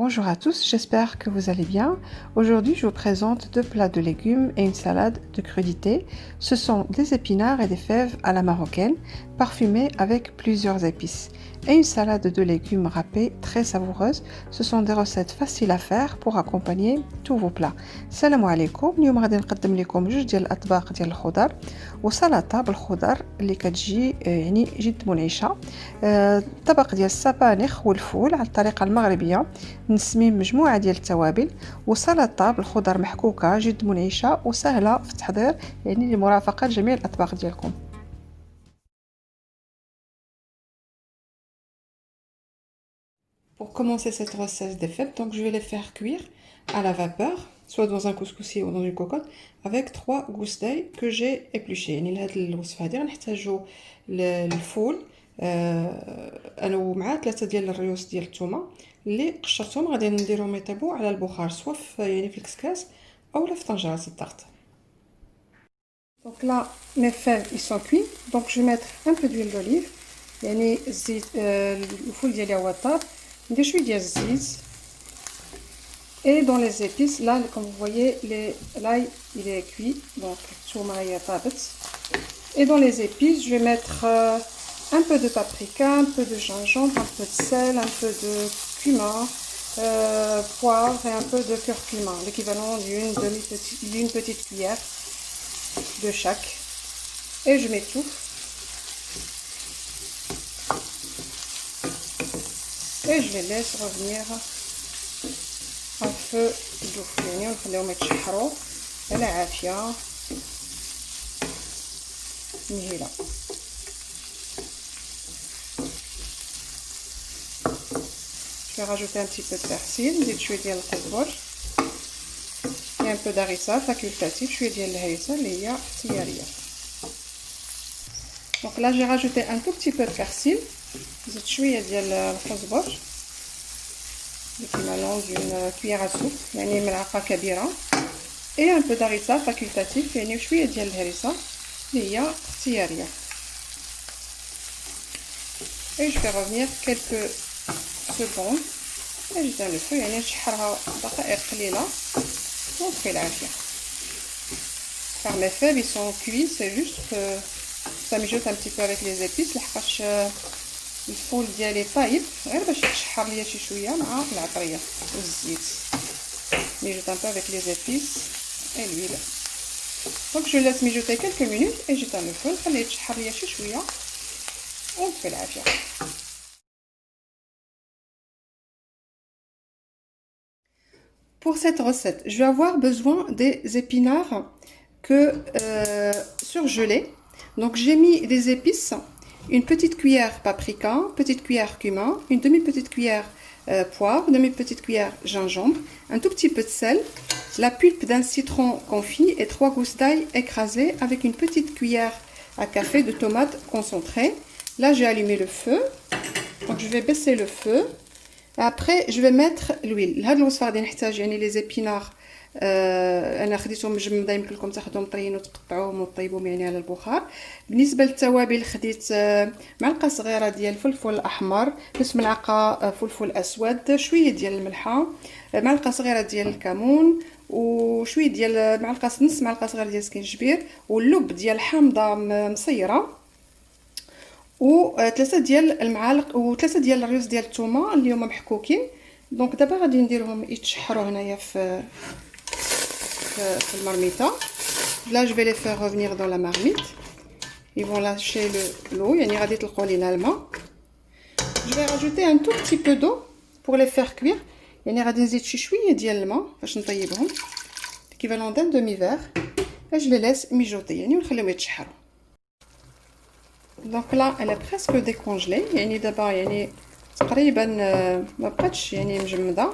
Bonjour à tous, j'espère que vous allez bien. Aujourd'hui, je vous présente deux plats de légumes et une salade de crudités. Ce sont des épinards et des fèves à la marocaine, parfumés avec plusieurs épices. Et une salade de légumes râpés très savoureuse. Ce sont des recettes faciles à faire pour accompagner tous vos plats. Salam alaikum, اليوم غادي نقدم لكم جوج ديال الاطباق ديال الخضر وسلطه بالخضر اللي كتجي يعني جد منعشه. طبق ديال السبانخ والفول على الطريقه المغربيه، نسميه مجموعة ديال التوابل، وسلطة بالخضر محكوكة جد منعشة وسهلة في التحضير، يعني لمرافقة جميع الأطباق ديالكم. Pour commencer cette recette des fèves, donc je vais les faire cuire à la vapeur, soit dans un couscoussier ou dans une cocotte, avec 3 gousses d'ail que j'ai épluchées. يعني لهاد الوصفة هادي غنحتاجو الفول، انا ومعاه 3 ديال الريوس ديال الثومه اللي قشرتهم، غادي نديرهم يطيبوا على البخار سواء يعني في الكسكاس او في طنجره الضغط. Donc là mes fèves ils sont cuits, donc je vais mettre un peu d'huile d'olive، يعني الزيت الفول ديالي هو طاب، ندير شويه ديال الزيت. Et dans les épices, là comme vous voyez l'ail il est cuit, donc الثومه هي طابت. Et dans les épices je vais mettre un peu de paprika, un peu de gingembre, un peu de sel, un peu de cumin, poivre et un peu de curcuma, l'équivalent d'une petite cuillère de chaque. Et je m'étouffe. Et je les laisse revenir à feu doux. يعني نخليهم يتشحروا على عافية مهيلة. Je vais rajouter un petit peu de persil, نزيد شويه ديال القزبر et un peu d'harissa facultatif, شويه ديال الهريسه اللي هي اختياريه. Donc là j'ai rajouté un tout petit peu de persil, زدت شويه ديال القزبر l'équivalent d'une cuillère à soupe يعني ملعقه كبيره et un peu d'harissa facultatif يعني شويه ديال الهريسه اللي هي اختياريه. Et je vais revenir quelques secondes et j'éteins le feu يعني نشحرها دقائق قليله ونطفي العافيه. Car mes fèves ils sont cuits, c'est juste que ça mijote un petit peu avec les épices لحقاش الفول ديالي طايب غير باش يتشحر ليا شي شويه مع العطريه والزيت. mijote un peu avec les épices et l'huile. Donc je laisse mijoter quelques minutes et j'éteins le feu نخليه يتشحر ليا شي شويه ونطفي العافيه. Pour cette recette, je vais avoir besoin des épinards surgelés. Donc j'ai mis des épices, une petite cuillère paprika, petite cuillère cumin, une demi-petite cuillère poivre, demi-petite cuillère gingembre, un tout petit peu de sel, la pulpe d'un citron confit et 3 gousses d'ail écrasées avec une petite cuillère à café de tomates concentrées. Là j'ai allumé le feu, donc je vais baisser le feu. Après je vais mettre l'huile. لهاد الوصفه غادي نحتاج يعني لي زيبينار، انا خديتهم مجمده، يمكن لكم تاخذوهم طريين وتقطعوهم وطيبوهم يعني على البخار. بالنسبه للتوابل خديت معلقه صغيره ديال الفلفل احمر، نص ملعقه فلفل اسود، شويه ديال الملحه، معلقه صغيره ديال الكمون، وشويه ديال نص معلقه صغيره ديال السكينجبير، واللب ديال حامضه مصيره، وثلاثه ديال المعالق وثلاثه ديال الريوس ديال الثومه اللي هما محكوكين. دونك دابا غادي نديرهم يتشحروا هنايا في المرميطه. Là je vais les faire revenir dans la marmite, ils vont lâcher l'eau يعني غادي تلقوا لينا الماء. Je vais rajouter un tout petit peu d'eau pour les faire cuire، يعني غادي نزيد شي شويه ديال الماء باش نطيبهم l'équivalent d'un demi-verre et je les laisse mijoter يعني ونخليهم يتشحروا. Donc là elle est presque décongelée يعني دابا يعني تقريبا ما بقاتش يعني مجمده.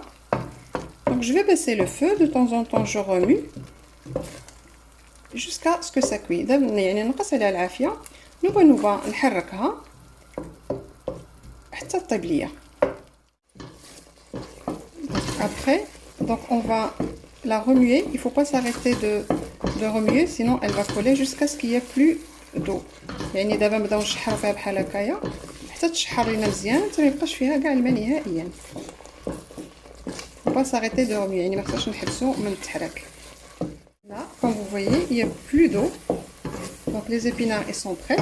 Donc je vais baisser le feu, de temps en temps je remue jusqu'à ce que ça cuise. دابا يعني نقص عليها العافيه، نوبا نحركها حتى طيب ليا. Après donc on va la remuer, il faut pas s'arrêter de remuer sinon elle va coller jusqu'à ce qu'il y ait plus d'eau. يعني دابا نبداو نشحروا فيها بحال هكايا حتى تشحر لينا مزيان حتى ما يبقاش فيها كاع الماء نهائيا. faut pas s'arrêter de remuer. يعني ما خصناش نحبسو من التحرك. Là, comme vous voyez, il n'y a plus d'eau. Donc les épinards ils sont prêts.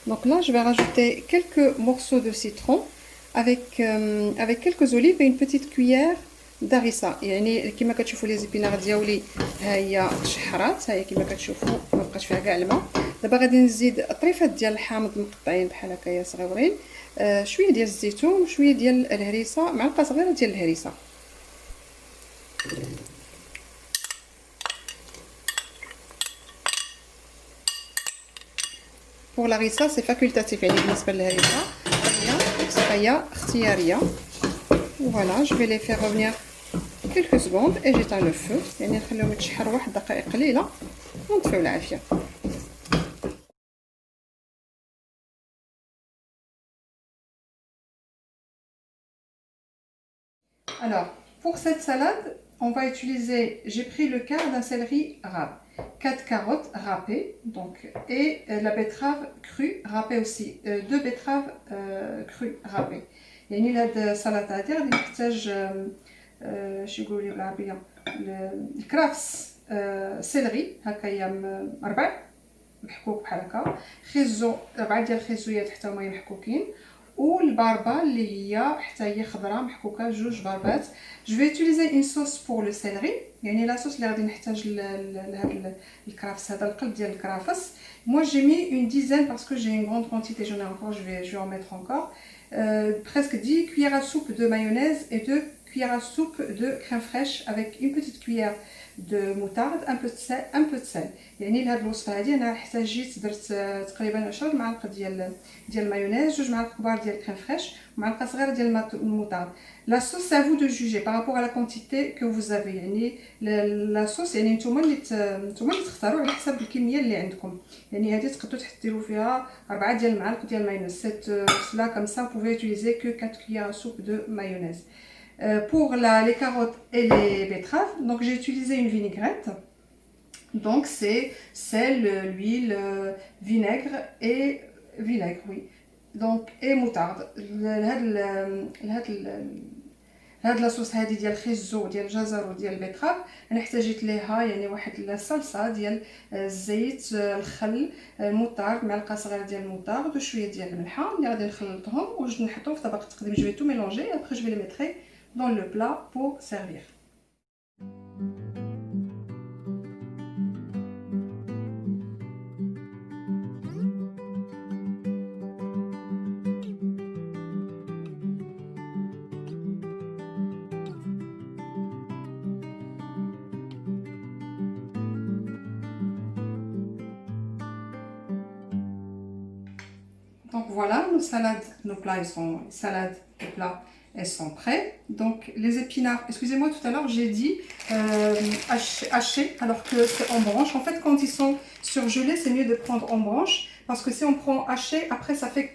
Donc là, je vais rajouter quelques morceaux de citron avec quelques olives et une petite cuillère d'harissa. يعني كما كتشوفوا les épinards ديالي ها هي شحرات، ها هي كما كتشوفوا ما بقاش فيها كاع الماء. دابا غادي نزيد طريفات ديال الحامض مقطعين بحال هكايا صغيورين، شويه ديال الزيتون وشويه ديال الهريسه، معلقه صغيره ديال الهريسه. Pour l'harissa, c'est facultatif. يعني بالنسبة للهريسة هي اختيارية. Voilà, je vais les faire revenir quelques secondes et j'éteins le feu. يعني نخليهم يتشحروا واحد دقائق قليلة ونطفيو العافية. Alors, pour cette salade, on va utiliser, j'ai pris le quart d'un céleri râpé, 4 carottes râpées, donc, et la betterave crue râpée aussi, 2 betteraves crues râpées. يعني هاد السلطة هادي غادي نحتاج شي يقولوا بالعربية الكرافس، سيلري هكايا ربع محكوك بحال هكا، خيزو 4 ديال الخيزويات حتى هما محكوكين، والباربه اللي هي حتى هي خضراء محكوكه، جوج باربات. جو في utiliser une sauce pour le céleri، يعني لا صوص اللي غادي نحتاج لهاد الكرافس، هذا القلب ديال الكرافس. Moi j'ai mis une dizaine parce que j'ai une grande quantité, j'en ai encore, je vais en mettre encore. Presque 10 cuillères à soupe de mayonnaise et 2 cuillères à soupe de crème fraîche avec une petite cuillère de moutarde, un peu de sel. يعني لهاد الوصفه هذه انا احتاجيت درت تقريبا 10 معالق ديال المايونيز، 2 معالق كبار ديال الكريم فريش ومعلقه صغيره ديال الموطارد. لا صوص c'est à vous de juger par rapport à la quantité que vous avez. يعني لا صوص يعني نتوما اللي تختاروا على حسب الكميه اللي عندكم. يعني هذه تقدروا تحطوا فيها 4 ديال المعالق ديال المايونيز. C'est cela comme ça vous pouvez utiliser que 4 cuillères à soupe de mayonnaise. Pour les carottes et les betteraves, donc j'ai utilisé une vinaigrette. Donc c'est sel, l'huile, vinaigre, oui. Donc et moutarde. هاد لاصوص هادي ديال الخيزو ديال الجزر وديال البيتراف انا احتاجيت ليها يعني واحد الصلصه ديال الزيت، الخل، الموطارد، معلقه صغيره ديال الموطارد وشويه ديال الملحه اللي غادي نخلطهم ونحطهم في طبق التقديم. جو في تو ميلونجي après je vais les mettre dans le plat pour servir. Donc voilà, nos plats, elles sont prêts. Donc les épinards, excusez-moi, tout à l'heure j'ai dit hachés alors que c'est en branche. En fait, quand ils sont surgelés, c'est mieux de prendre en branche parce que si on prend haché, après ça fait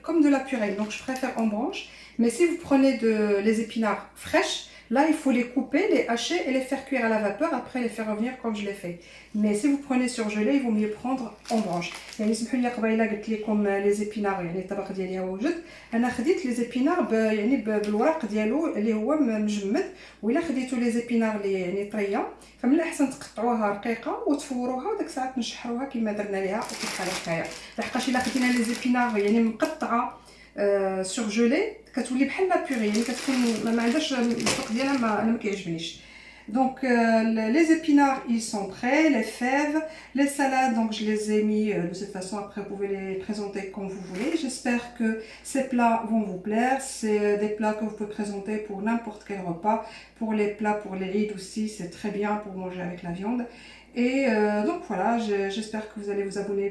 comme de la purée. Donc je préfère en branche. Mais si vous prenez les épinards fraîches, là il faut les couper, les hacher et les faire cuire à la vapeur, après les faire revenir comme je l'ai fait. Mais si vous prenez surgelé, il vaut mieux prendre en branche. يعني سمحوا لي قبيله قلت لكم les épinards يعني الطبق ديالي هو وجد، انا خديت les épinards يعني بالورق ديالو اللي هو مجمد، وإلا خديتوا les épinards اللي يعني طريه فمن الاحسن تقطعوها رقيقه وتفوروها وداك الساعات نشحروها كما درنا ليها وكيف هكايا، لحقاش الا خدينا les épinards يعني مقطعه surgelé كتولي بحال لا بوري، يعني كتكون ما عندهاش الذوق ديالها، انا ما كيعجبنيش. Donc les épinards ils sont prêts, les fèves, les salades, donc je les ai mis de cette façon, après vous pouvez les présenter comme vous voulez. J'espère que ces plats vont vous plaire, c'est des plats que vous pouvez présenter pour n'importe quel repas, pour les plats pour les rides aussi, c'est très bien pour manger avec la viande. Et donc voilà, j'espère que vous allez vous abonner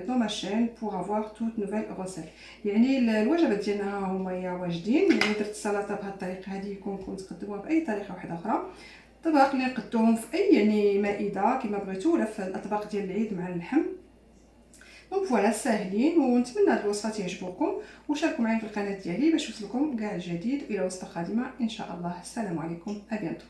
dans ma chaîne pour avoir toutes nouvelles recettes. يعني الوجبات ديالنا هما واجدين، يعني درت السلطه بهذه الطريقه هذه، يمكنكم تقدموها باي طريقه واحده اخرى. الطبق اللي نقدوهم في اي يعني مائده كما بغيتو، ولا في الاطباق ديال العيد مع اللحم. دونك فوالا ساهلين، ونتمنى هاد الوصفات يعجبوكم، وشاركوا معايا في القناه ديالي باش يوصلكم كاع الجديد. الى وصفه قادمه ان شاء الله. السلام عليكم، ابيانتو.